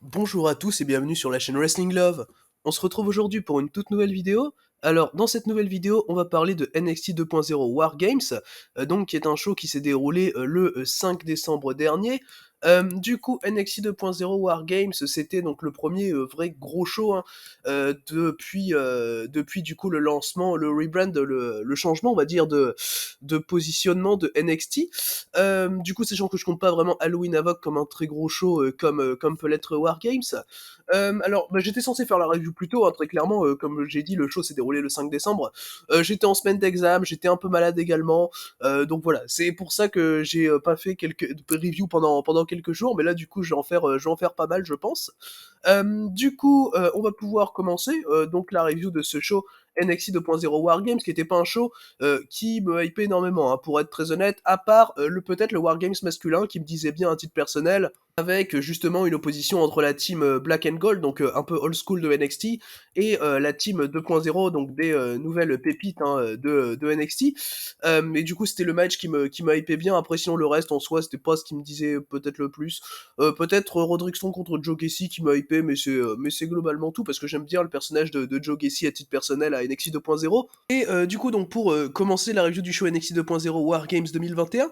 Bonjour à tous et bienvenue sur la chaîne Wrestling Love. On se retrouve aujourd'hui pour une toute nouvelle vidéo. Alors, dans cette nouvelle vidéo, on va parler de NXT 2.0 War Games, donc qui est un show qui s'est déroulé le 5 décembre dernier. Du coup, NXT 2.0 War Games, c'était donc le premier vrai gros show hein, depuis du coup le lancement, le rebrand, le changement, on va dire, de positionnement de NXT. Du coup, sachant que je compte pas vraiment Halloween Havoc comme un très gros show comme peut l'être War Games. Alors, j'étais censé faire la review plus tôt, hein, très clairement, comme j'ai dit, le show s'est déroulé le 5 décembre. J'étais en semaine d'examen, j'étais un peu malade également, donc voilà, c'est pour ça que j'ai pas fait quelques reviews pendant quelques jours, mais là du coup je vais en faire pas mal je pense. Du coup, on va pouvoir commencer donc la review de ce show NXT 2.0 War Games, qui était pas un show qui me hypait énormément, hein, pour être très honnête, à part peut-être le War Games masculin qui me disait bien à titre personnel, avec justement une opposition entre la team Black and Gold, donc un peu old school de NXT, et la team 2.0, donc des nouvelles pépites hein, de NXT. Et du coup, c'était le match qui m'a hypé bien. Après, sinon, le reste en soi, c'était pas ce qui me disait peut-être le plus. Peut-être Roderickson contre Joe Gacy qui m'a hypé, mais c'est globalement tout parce que j'aime bien le personnage de Joe Gacy à titre personnel à NXT 2.0. Et du coup, donc pour commencer la review du show NXT 2.0 War Games 2021,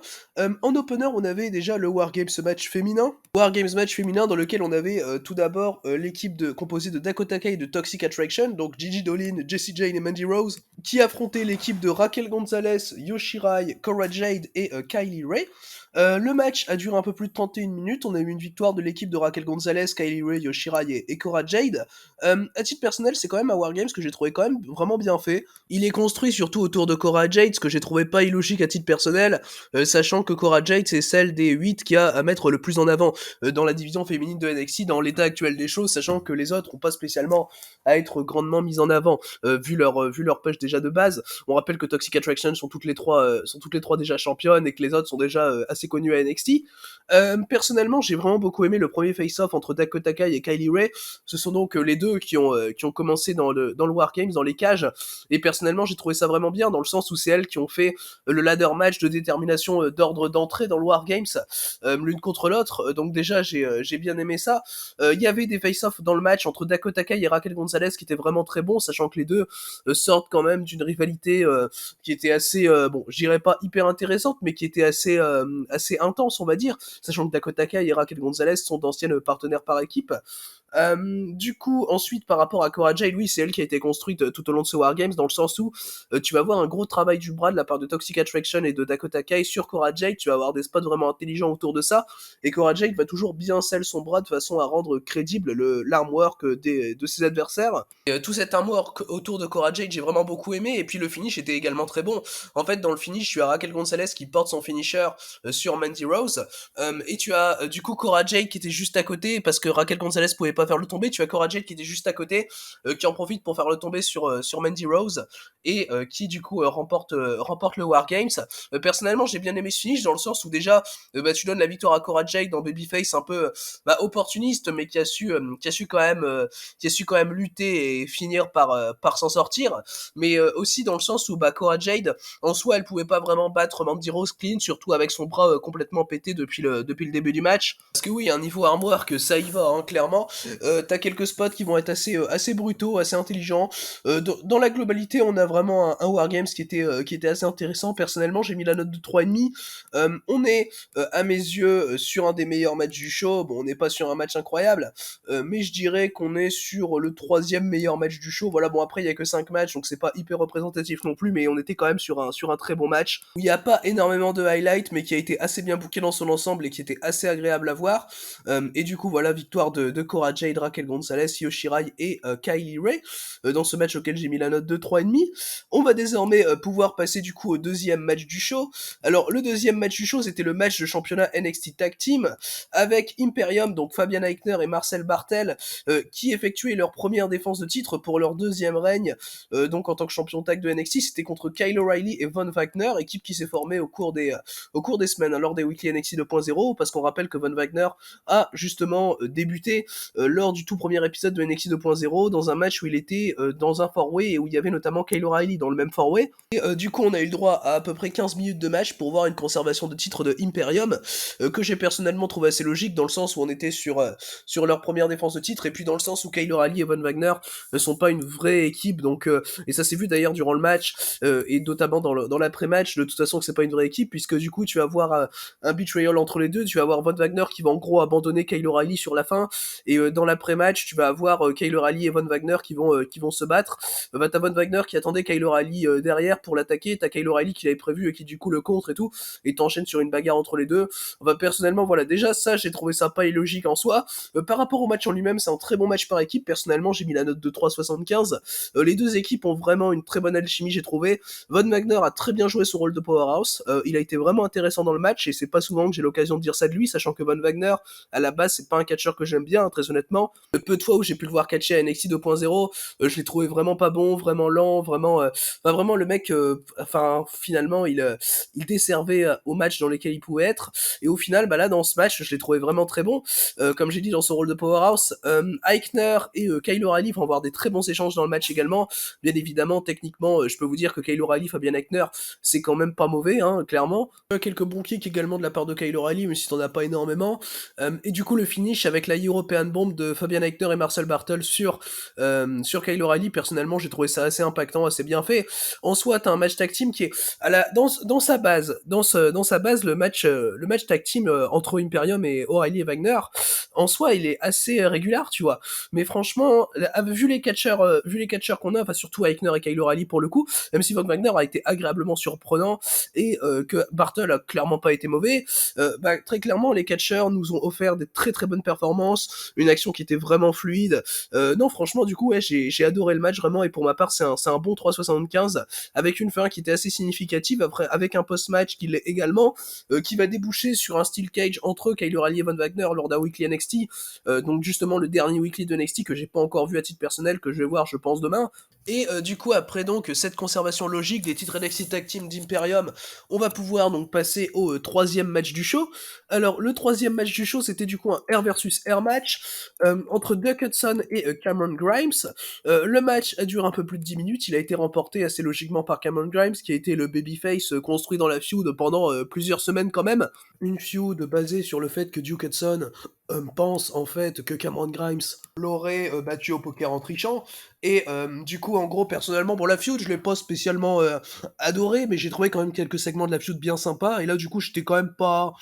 en opener, on avait déjà le War Games match féminin. War Games match féminin dans lequel on avait tout d'abord l'équipe composée de Dakota Kai et de Toxic Attraction, donc Gigi Dolin, Jessie Jane et Mandy Rose, qui affrontait l'équipe de Raquel Gonzalez, Yoshirai, Cora Jade et Kylie Ray. Le match a duré un peu plus de 31 minutes. On a eu une victoire de l'équipe de Raquel Gonzalez, Kylie Ray, Yoshirai et Cora Jade. À titre personnel, c'est quand même un Wargames que j'ai trouvé quand même vraiment bien fait. Il est construit surtout autour de Cora Jade, ce que j'ai trouvé pas illogique à titre personnel, sachant que Cora Jade, c'est celle des 8 qui a à mettre le plus en avant dans la division féminine de NXT dans l'état actuel des choses, sachant que les autres ont pas spécialement à être grandement mises en avant, vu leur push déjà de base. On rappelle que Toxic Attraction sont toutes les trois déjà championnes et que les autres sont déjà assez connues à NXT. Personnellement, j'ai vraiment beaucoup aimé le premier face-off entre Dakota Kai et Kylie Ray. Ce sont donc les deux qui ont commencé dans le War Games, dans les cages. Et personnellement, j'ai trouvé ça vraiment bien dans le sens où c'est elles qui ont fait le ladder match de détermination d'ordre d'entrée dans le War Games, l'une contre l'autre. Donc déjà, j'ai bien aimé ça. Il y avait des face-off dans le match entre Dakota Kai et Raquel Gonzalez qui étaient vraiment très bons, sachant que les deux sortent quand même d'une rivalité qui était assez, bon, je dirais pas hyper intéressante, mais qui était assez intense, on va dire, sachant que Dakota Kai et Raquel Gonzalez sont d'anciennes partenaires par équipe. Du coup, ensuite, par rapport à Cora Jade, oui, c'est elle qui a été construite tout au long de ce Wargames, dans le sens où tu vas voir un gros travail du bras de la part de Toxic Attraction et de Dakota Kai sur Cora Jade, tu vas avoir des spots vraiment intelligents autour de ça, et Cora Jade va toujours bien sceller son bras de façon à rendre crédible l'armwork de ses adversaires. Et, tout cet armwork autour de Cora Jade, j'ai vraiment beaucoup aimé, et puis le finish était également très bon. En fait, dans le finish, tu as Raquel Gonzalez qui porte son finisher sur Mandy Rose, et tu as du coup Cora Jade qui était juste à côté, parce que Raquel Gonzalez pouvait pas faire le tomber, tu as Cora Jade qui était juste à côté, qui en profite pour faire le tomber sur Mandy Rose, et qui du coup remporte le War Games. Personnellement, j'ai bien aimé ce finish, dans le sens où déjà, tu donnes la victoire à Cora Jade dans Babyface un peu opportuniste, mais qui a su quand même lutter et finir par s'en sortir, mais aussi dans le sens où Cora Jade, en soi, elle pouvait pas vraiment battre Mandy Rose clean, surtout avec son bras complètement pété depuis le début du match. Parce que oui, un niveau armoire que ça y va, hein, clairement. T'as quelques spots qui vont être assez brutaux, assez intelligents. Dans la globalité, on a vraiment un Wargames qui était assez intéressant. Personnellement, j'ai mis la note de 3,5. On est, à mes yeux, sur un des meilleurs matchs du show. Bon, on n'est pas sur un match incroyable, mais je dirais qu'on est sur le troisième meilleur match du show. Voilà, bon, après, il y a que 5 matchs, donc c'est pas hyper représentatif non plus, mais on était quand même sur un très bon match, où il n'y a pas énormément de highlights, mais qui a été assez bien booké dans son ensemble et qui était assez agréable à voir. Et du coup, voilà, victoire de Cora Jade, Raquel Gonzalez, Yoshirai et Kylie Ray, dans ce match auquel j'ai mis la note de 3,5. On va désormais pouvoir passer du coup au deuxième match du show. Alors, le deuxième match du show, c'était le match de championnat NXT Tag Team, avec Imperium, donc Fabian Eichner et Marcel Bartel, qui effectuaient leur première défense de titre pour leur deuxième règne, donc en tant que champion tag de NXT. C'était contre Kyle O'Reilly et Von Wagner, équipe qui s'est formée au cours des semaines, hein, lors des Weekly NXT 2.0, parce qu'on rappelle que Von Wagner a justement débuté lors du tout premier épisode de NXT 2.0, dans un match où il était dans un four-way et où il y avait notamment Kyle O'Reilly dans le même four-way. Et du coup, on a eu le droit à peu près 15 minutes de match pour voir une conservation de titre de Imperium, que j'ai personnellement trouvé assez logique, dans le sens où on était sur leur première défense de titre, et puis dans le sens où Kyle O'Reilly et Von Wagner ne sont pas une vraie équipe, donc et ça s'est vu d'ailleurs durant le match, et notamment dans l'après-match, de toute façon que c'est pas une vraie équipe, puisque du coup tu vas avoir un betrayal entre les deux, tu vas avoir Von Wagner qui va en gros abandonner Kyle O'Reilly sur la fin, et dans l'après-match tu vas avoir Kyle O'Reilly et Von Wagner qui vont se battre. T'as Von Wagner qui attendait Kyle O'Reilly derrière pour l'attaquer, t'as Kyle O'Reilly qui l'avait prévu et qui du coup le contre et tout, et t'enchaînes sur une bagarre entre les deux. Enfin, personnellement, voilà, déjà ça, j'ai trouvé ça pas illogique en soi. Par rapport au match en lui-même, c'est un très bon match par équipe. Personnellement, j'ai mis la note de 3,75. Les deux équipes ont vraiment une très bonne alchimie, j'ai trouvé. Von Wagner a très bien joué son rôle de powerhouse. Il a été vraiment intéressant dans le match, et c'est pas souvent que j'ai l'occasion de dire ça de lui, sachant que Von Wagner, à la base, c'est pas un catcheur que j'aime bien, hein, très honnêtement. Le peu de fois où j'ai pu le voir catcher à NXT 2.0, je l'ai trouvé vraiment pas bon, vraiment lent, vraiment... Enfin, vraiment, le mec, enfin, finalement, il desservait au match dans lesquels il pouvait être. Et au final, bah là, dans ce match, je l'ai trouvé vraiment très bon. Comme j'ai dit, dans son rôle de powerhouse, Eichner et Kyle O'Reilly vont avoir des très bons échanges dans le match également. Bien évidemment, techniquement, je peux vous dire que Kyle O'Reilly, Fabian Eichner, c'est quand même pas mauvais, hein, clairement. Quelques bons kicks également de la part de Kyle O'Reilly, mais si t'en as pas énormément. Et du coup, le finish avec la European Bomb de Fabian Eichner et Marcel Bartel sur Kyle O'Reilly, personnellement, j'ai trouvé ça assez impactant, assez bien fait. En soi, t'as un match tag team qui est dans sa base, dans sa base, le match tag team entre Imperium et O'Reilly et Wagner, en soi, il est assez régulier, tu vois. Mais franchement, vu les catcheurs qu'on a, enfin surtout Eichner et Kyle O'Reilly pour le coup, même si Von Wagner a été agréablement surprenant et que Bartel a clairement pas été mauvais, bah, très clairement, les catcheurs nous ont offert des très très bonnes performances, une action qui était vraiment fluide. Non, franchement, du coup, ouais, j'ai adoré le match vraiment, et pour ma part, c'est un bon 3,75 avec une fin qui était assez significative, après, avec un post-match qui l'est également, qui va déboucher sur un steel cage entre Kyle O'Reilly et Von Wagner lors d'un weekly NXT, donc justement le dernier weekly de NXT que j'ai pas encore vu à titre personnel, que je vais voir je pense demain. Et du coup, après donc cette conservation logique des titres NXT Tag Team d'Imperium, on va pouvoir donc passer au troisième match du show. Alors le troisième match du show, c'était du coup un Air versus Air match entre Duck Hudson et Cameron Grimes. Le match a duré un peu plus de 10 minutes, il a été remporté assez logiquement par Cameron Grimes, qui a été le babyface construit dans la feud pendant plusieurs semaines quand même. Une feud basée sur le fait que Duke Hudson pense en fait que Cameron Grimes l'aurait battu au poker en trichant. Et du coup, en gros, personnellement, pour la feud, je l'ai pas spécialement adoré, mais j'ai trouvé quand même quelques segments de la feud bien sympas. Et là, du coup, j'étais quand même pas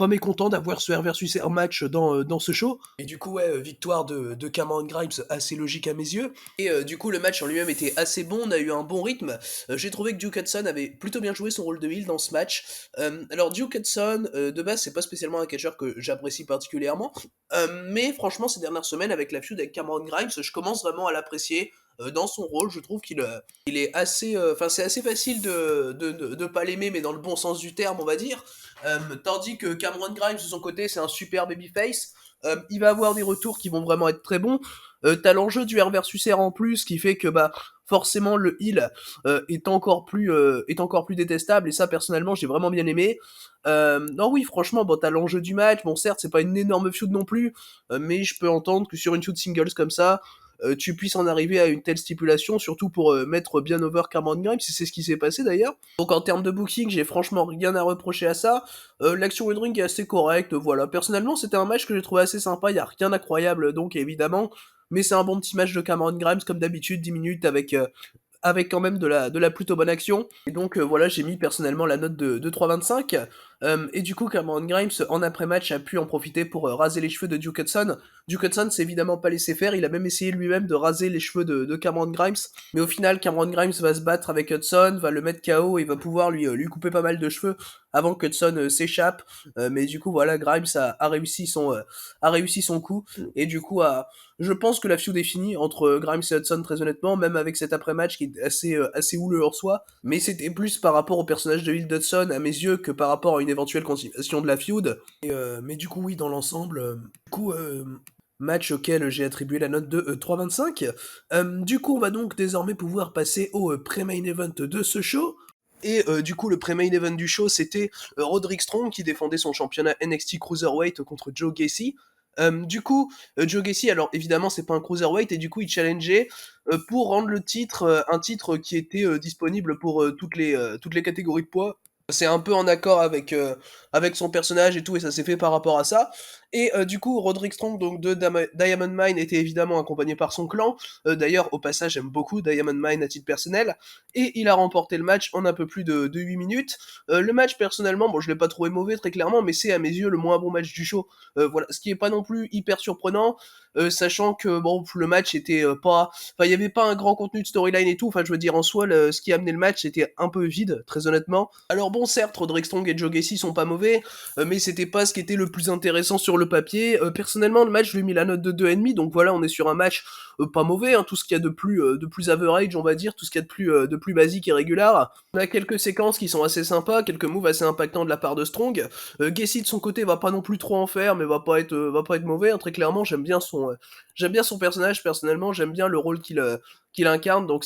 mécontent d'avoir ce R versus R match dans ce show. Et du coup, ouais, victoire de Cameron Grimes, assez logique à mes yeux. Et du coup, le match en lui-même était assez bon, on a eu un bon rythme. J'ai trouvé que Duke Hudson avait plutôt bien joué son rôle de heel dans ce match. Alors, Duke Hudson, de base, c'est pas spécialement un catcheur que j'apprécie particulièrement. Mais franchement, ces dernières semaines, avec la feud avec Cameron Grimes, je commence vraiment à l'apprécier. Dans son rôle, je trouve il est assez, enfin c'est assez facile de pas l'aimer, mais dans le bon sens du terme, on va dire. Tandis que Cameron Grimes, de son côté, c'est un super babyface. Il va avoir des retours qui vont vraiment être très bons. T'as l'enjeu du R versus R en plus, qui fait que bah forcément le heal est encore plus détestable, et ça personnellement j'ai vraiment bien aimé. Non oui, franchement, bon, t'as l'enjeu du match. Bon, certes, c'est pas une énorme feud non plus, mais je peux entendre que sur une feud singles comme ça, tu puisses en arriver à une telle stipulation, surtout pour mettre bien over Cameron Grimes, si c'est ce qui s'est passé d'ailleurs. Donc en termes de booking, j'ai franchement rien à reprocher à ça. L'action in-ring est assez correcte, voilà. Personnellement, c'était un match que j'ai trouvé assez sympa, il y a rien d'incroyable donc évidemment, mais c'est un bon petit match de Cameron Grimes comme d'habitude, 10 minutes avec quand même de la plutôt bonne action. Et donc voilà, j'ai mis personnellement la note de 3,25. Et du coup, Cameron Grimes, en après-match, a pu en profiter pour raser les cheveux de Duke Hudson. Duke Hudson s'est évidemment pas laissé faire, il a même essayé lui-même de raser les cheveux de Cameron Grimes. Mais au final, Cameron Grimes va se battre avec Hudson, va le mettre KO et va pouvoir lui couper pas mal de cheveux avant que Hudson s'échappe. Mais du coup, voilà, Grimes a réussi son coup. Et du coup, je pense que la feud est finie entre Grimes et Hudson, très honnêtement, même avec cet après-match qui est assez houleux en soi. Mais c'était plus par rapport au personnage de Hill Hudson, à mes yeux, que par rapport à une éventuelle continuation de la feud. Mais du coup, oui, dans l'ensemble, match auquel j'ai attribué la note de 3,25. Du coup, on va donc désormais pouvoir passer au pré-main event de ce show. Et du coup, le pré-main event du show, c'était Roderick Strong qui défendait son championnat NXT Cruiserweight contre Joe Gacy. Du coup, Joe Gacy, alors évidemment c'est pas un cruiserweight et du coup il challengeait pour rendre le titre un titre qui était disponible pour toutes les catégories de poids. C'est un peu en accord avec son personnage et tout, et ça s'est fait par rapport à ça. Et du coup, Roderick Strong, donc de Diamond Mine, était évidemment accompagné par son clan. D'ailleurs, au passage, j'aime beaucoup Diamond Mine à titre personnel. Et il a remporté le match en un peu plus de 8 minutes. Le match, personnellement, bon, je l'ai pas trouvé mauvais très clairement, mais c'est à mes yeux le moins bon match du show. Voilà, ce qui est pas non plus hyper surprenant, sachant que bon, le match était pas, enfin, il y avait pas un grand contenu de storyline et tout. Enfin, je veux dire en soi, ce qui a amené le match était un peu vide, très honnêtement. Alors bon, certes, Roderick Strong et Joe Gacy sont pas mauvais, mais c'était pas ce qui était le plus intéressant sur le papier. Personnellement, le match, je lui ai mis la note de 2,5, donc voilà, on est sur un match pas mauvais, hein, tout ce qu'il y a de plus average, on va dire, tout ce qu'il y a de plus basique et régulier. On a quelques séquences qui sont assez sympas, quelques moves assez impactants de la part de Strong. Gacy de son côté va pas non plus trop en faire, mais va pas être mauvais, hein, très clairement, j'aime bien son personnage, personnellement, j'aime bien le rôle qu'il incarne, donc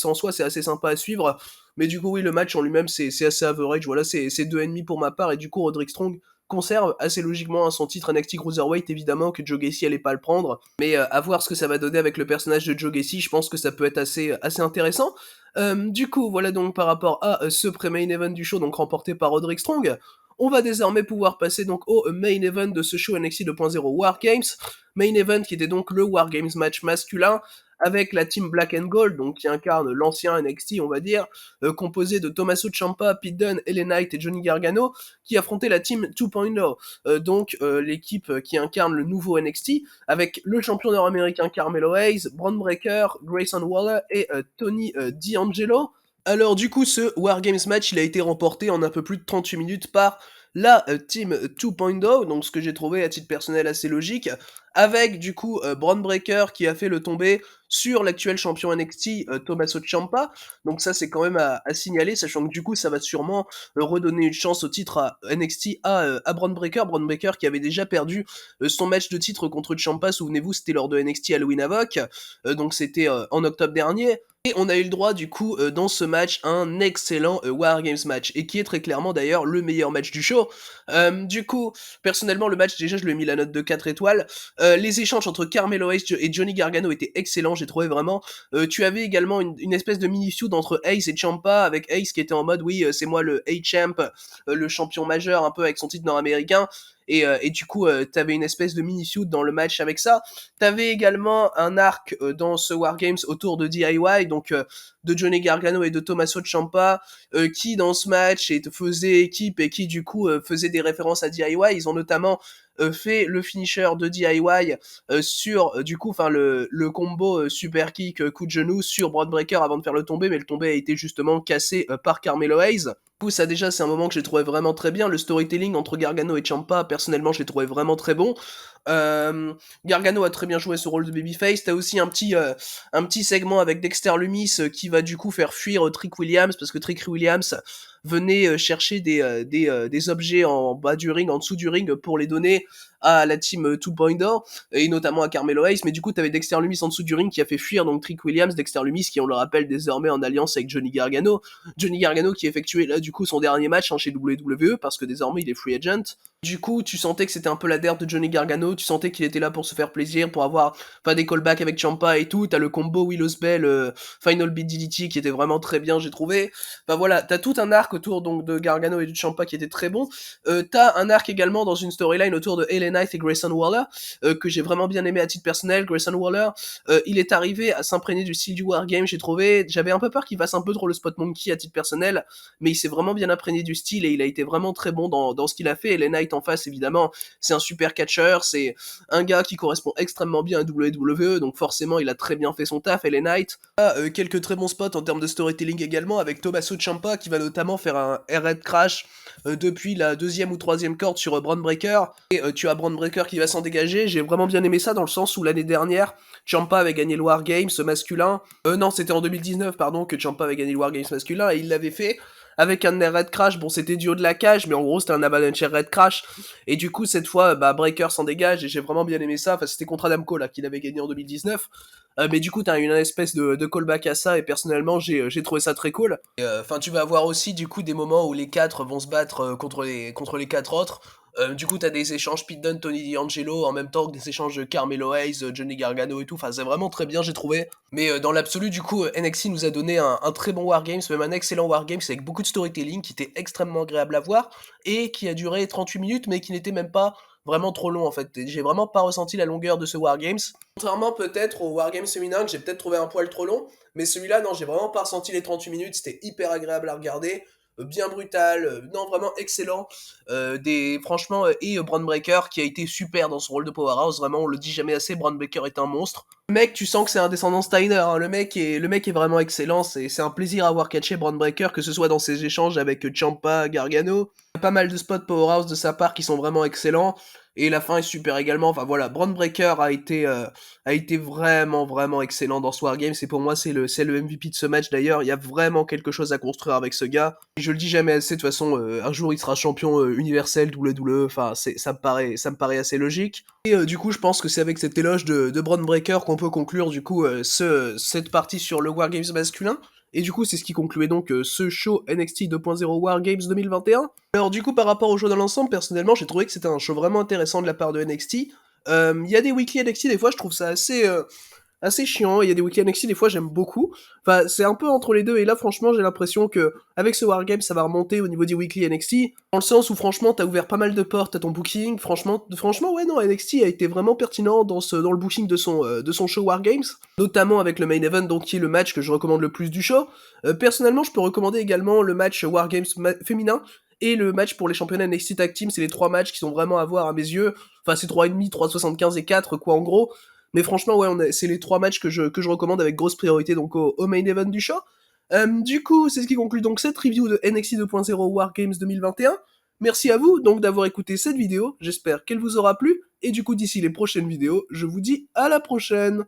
en soi c'est assez sympa à suivre. Mais du coup oui, le match en lui-même c'est assez average, voilà, c'est 2,5 pour ma part, et du coup Roderick Strong conserve assez logiquement son titre NXT Cruiserweight, évidemment que Joe Gacy allait pas le prendre, mais à voir ce que ça va donner avec le personnage de Joe Gacy, je pense que ça peut être assez intéressant. Du coup, voilà donc par rapport à ce pré-main event du show, donc remporté par Roderick Strong. On va désormais pouvoir passer donc au main event de ce show NXT 2.0 War Games. Main event qui était donc le War Games match masculin avec la team Black and Gold, donc qui incarne l'ancien NXT, on va dire, composé de Tommaso Ciampa, Pete Dunne, LA Knight et Johnny Gargano, qui affrontait la team 2.0, donc l'équipe qui incarne le nouveau NXT, avec le champion nord-américain Carmelo Hayes, Bron Breakker, Grayson Waller et Tony D'Angelo. Alors du coup, ce War Games match, il a été remporté en un peu plus de 38 minutes par la Team 2.0, donc ce que j'ai trouvé à titre personnel assez logique, avec du coup Bron Breakker qui a fait le tombé sur l'actuel champion NXT Tommaso Ciampa, donc ça c'est quand même à signaler, sachant que du coup ça va sûrement redonner une chance au titre à NXT à Bron Breakker qui avait déjà perdu son match de titre contre Ciampa, souvenez-vous c'était lors de NXT Halloween Havoc, donc c'était en octobre dernier, et on a eu le droit du coup dans ce match un excellent War Games match, et qui est très clairement d'ailleurs le meilleur match du show. Du coup, personnellement le match déjà je lui ai mis la note de 4 étoiles. Les échanges entre Carmelo Hayes et Johnny Gargano étaient excellents, j'ai trouvé vraiment. Tu avais également une espèce de mini-feud entre Hayes et Ciampa, avec Hayes qui était en mode oui c'est moi le A-Champ, le champion majeur un peu avec son titre nord-américain. Et du coup, t'avais une espèce de mini-feud dans le match avec ça. T'avais également un arc dans ce War Games autour de DIY, donc de Johnny Gargano et de Tommaso Ciampa, qui dans ce match faisait équipe et qui du coup faisait des références à DIY. Ils ont notamment fait le finisher de DIY sur du coup enfin le combo super kick coup de genou sur Bron Breakker avant de faire le tombé, mais le tombé a été justement cassé par Carmelo Hayes. Du coup ça déjà c'est un moment que j'ai trouvé vraiment très bien. Le storytelling entre Gargano et Ciampa, personnellement je l'ai trouvé vraiment très bon. Gargano a très bien joué ce rôle de babyface. T'as aussi un petit segment avec Dexter Lumis qui va du coup faire fuir Trick Williams, parce que Trick Williams venait chercher des objets en bas du ring, en dessous du ring, pour les donner à la team 2.0, et notamment à Carmelo Hayes, mais du coup t'avais Dexter Lumis en dessous du ring qui a fait fuir donc Trick Williams, Dexter Lumis qui on le rappelle désormais en alliance avec Johnny Gargano qui effectuait là du coup son dernier match chez WWE, parce que désormais il est free agent. Du coup tu sentais que c'était un peu la der de Johnny Gargano, tu sentais qu'il était là pour se faire plaisir, pour avoir pas des callbacks avec Ciampa et tout, t'as le combo Willow's Bell Final Beat DDT qui était vraiment très bien j'ai trouvé. Enfin voilà, t'as tout un arc autour donc de Gargano et de Ciampa qui était très bon. T'as un arc également dans une storyline autour de LA Knight et Grayson Waller, que j'ai vraiment bien aimé à titre personnel. Grayson Waller, il est arrivé à s'imprégner du style du Wargame, j'ai trouvé. J'avais un peu peur qu'il fasse un peu trop le spot monkey à titre personnel, mais il s'est vraiment bien imprégné du style et il a été vraiment très bon dans ce qu'il a fait. LA Knight en face, évidemment, c'est un super catcheur, c'est un gars qui correspond extrêmement bien à WWE, donc forcément il a très bien fait son taf. LA Knight a quelques très bons spots en termes de storytelling également, avec Tommaso Ciampa qui va notamment faire un Air Crash depuis la deuxième ou troisième corde sur Bron Breakker, et tu as Bron Breakker qui va s'en dégager. J'ai vraiment bien aimé ça dans le sens où l'année dernière Ciampa avait gagné le War Games masculin, non c'était en 2019 pardon que Ciampa avait gagné le War Games masculin, et il l'avait fait avec un Red Crash. Bon c'était du haut de la cage, mais en gros c'était un Avalanche Red Crash, et du coup cette fois Breakker s'en dégage, et j'ai vraiment bien aimé ça. Enfin c'était contre Adamco là qu'il avait gagné en 2019, mais du coup t'as une espèce de callback à ça, et personnellement j'ai trouvé ça très cool. Enfin tu vas avoir aussi du coup des moments où les quatre vont se battre contre les quatre autres. Du coup, t'as des échanges Pete Dunne, Tony D'Angelo, en même temps que des échanges de Carmelo Hayes, Johnny Gargano et tout. Enfin, c'est vraiment très bien, j'ai trouvé. Mais dans l'absolu, du coup, NXT nous a donné un très bon Wargames, même un excellent Wargames avec beaucoup de storytelling qui était extrêmement agréable à voir et qui a duré 38 minutes, mais qui n'était même pas vraiment trop long en fait. J'ai vraiment pas ressenti la longueur de ce Wargames. Contrairement peut-être au Wargames féminin que j'ai peut-être trouvé un poil trop long, mais celui-là, non, j'ai vraiment pas ressenti les 38 minutes, c'était hyper agréable à regarder, bien brutal, non, vraiment excellent. Franchement, et Braun Breaker qui a été super dans son rôle de Powerhouse, vraiment, on le dit jamais assez, Braun Breaker est un monstre. Le mec, tu sens que c'est un descendant Steiner, hein. Le mec est vraiment excellent, c'est un plaisir à voir catcher Braun Breaker, que ce soit dans ses échanges avec Ciampa, Gargano. Il y a pas mal de spots Powerhouse de sa part qui sont vraiment excellents. Et la fin est super également. Enfin voilà, Braun Breaker a été vraiment vraiment excellent dans ce Wargame. C'est pour moi c'est le MVP de ce match d'ailleurs. Il y a vraiment quelque chose à construire avec ce gars. Je le dis jamais assez. De toute façon, un jour il sera champion universel WWE. Enfin ça me paraît assez logique. Et du coup je pense que c'est avec cet éloge de Braun Breaker qu'on peut conclure du coup cette partie sur le Wargames masculin. Et du coup, c'est ce qui concluait donc ce show NXT 2.0 Wargames 2021. Alors du coup, par rapport au show dans l'ensemble, personnellement, j'ai trouvé que c'était un show vraiment intéressant de la part de NXT. Il y a des weekly NXT, des fois, je trouve ça assez chiant. Il y a des weekly NXT, des fois, j'aime beaucoup. Enfin, c'est un peu entre les deux. Et là, franchement, j'ai l'impression que avec ce Wargame, ça va remonter au niveau des weekly NXT. Dans le sens où, franchement, t'as ouvert pas mal de portes à ton booking. Franchement, ouais, non, NXT a été vraiment pertinent dans le booking de son show Wargames. Notamment avec le main event, donc qui est le match que je recommande le plus du show. Personnellement, je peux recommander également le match Wargames féminin et le match pour les championnats NXT Tag Team. C'est les trois matchs qui sont vraiment à voir à mes yeux. Enfin, c'est 3,5, 3,75 et 4, quoi, en gros. Mais franchement, ouais, c'est les trois matchs que je recommande avec grosse priorité donc au main event du show. Du coup, c'est ce qui conclut donc cette review de NXT 2.0 Wargames 2021. Merci à vous donc d'avoir écouté cette vidéo, j'espère qu'elle vous aura plu, et du coup d'ici les prochaines vidéos, je vous dis à la prochaine.